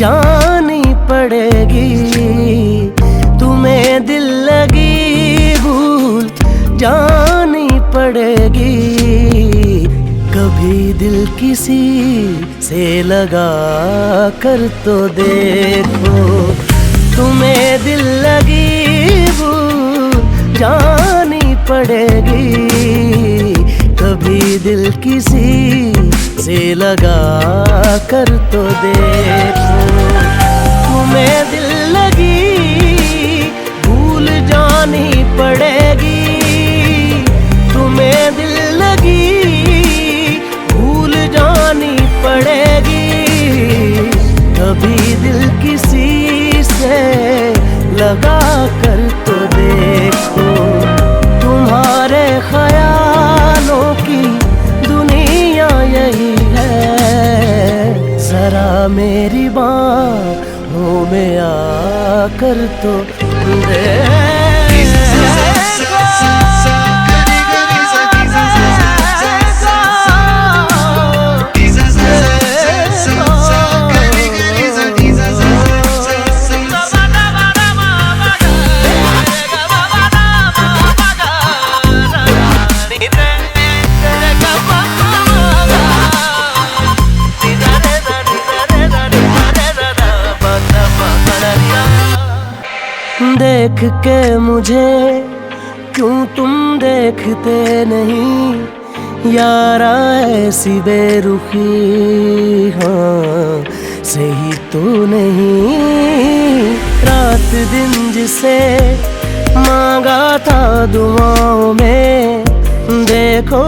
जानी पड़ेगी। तुम्हें दिल लगी भूल जानी पड़ेगी। कभी दिल किसी से लगा कर तो देखो। तुम्हें दिल लगी भूल जानी पड़ेगी। कभी दिल किसी से लगा कर तो देखो। तुम्हें दिल लगी भूल जानी पड़ेगी। तुम्हें दिल लगी भूल जानी पड़ेगी। कभी दिल किसी से लगा कर तो देखो। तुम्हारे ख्यालों की दुनिया यही है। जरा मेरी बाहों में आकर तो देखो। देख के मुझे क्यों तुम देखते नहीं यारा ऐसी बेरुखी। हाँ सही तो नहीं। रात दिन जिसे मांगा था दुआओं में देखो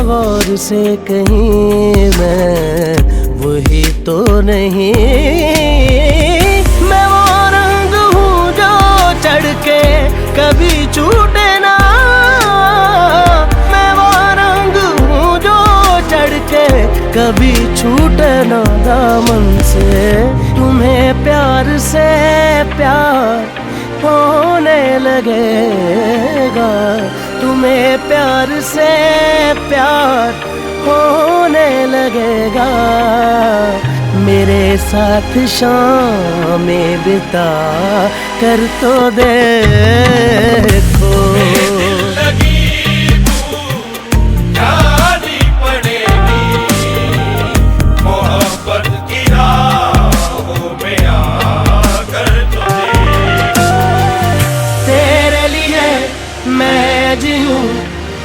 गौर से कहीं मैं वही तो नहीं। मैं वो रंग हूँ जो चढ़ के कभी छूटे ना। मैं वो रंग हूँ जो चढ़ के कभी छूटे ना दामन से। तुम्हें प्यार से प्यार होने लगेगा। तुम्हें प्यार से प्यार होने लगेगा। मेरे साथ शामें बिता कर तो देखो।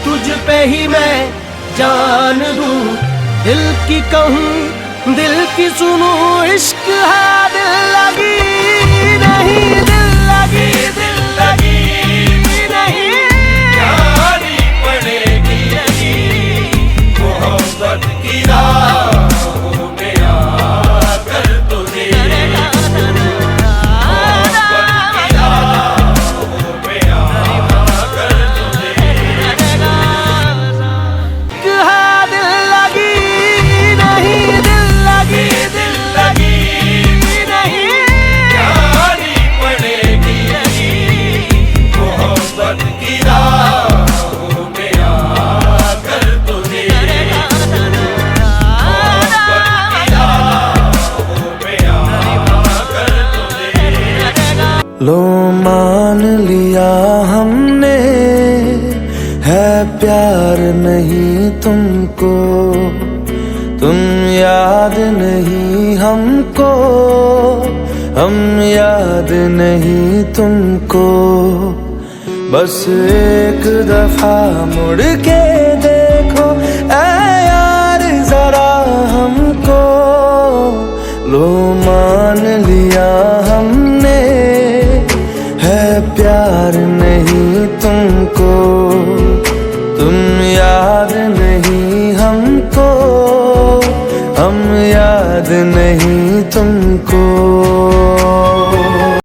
तुझ पे ही मैं जान दूं। दिल की कहूँ दिल की सुनूं। इश्क है दिल लगी नहीं दिल लगी दिल लगी नहीं जानी पड़ेगी। मोहब्बत की राहों में आकर तो देखो। लो मान लिया हमने है प्यार नहीं तुमको। तुम याद नहीं हमको हम याद नहीं तुमको। बस एक दफा मुड़ के देखो ऐ यार जरा हमको। लो मान लिया हमने है प्यार नहीं तुमको। तुम याद नहीं हमको हम याद नहीं तुमको।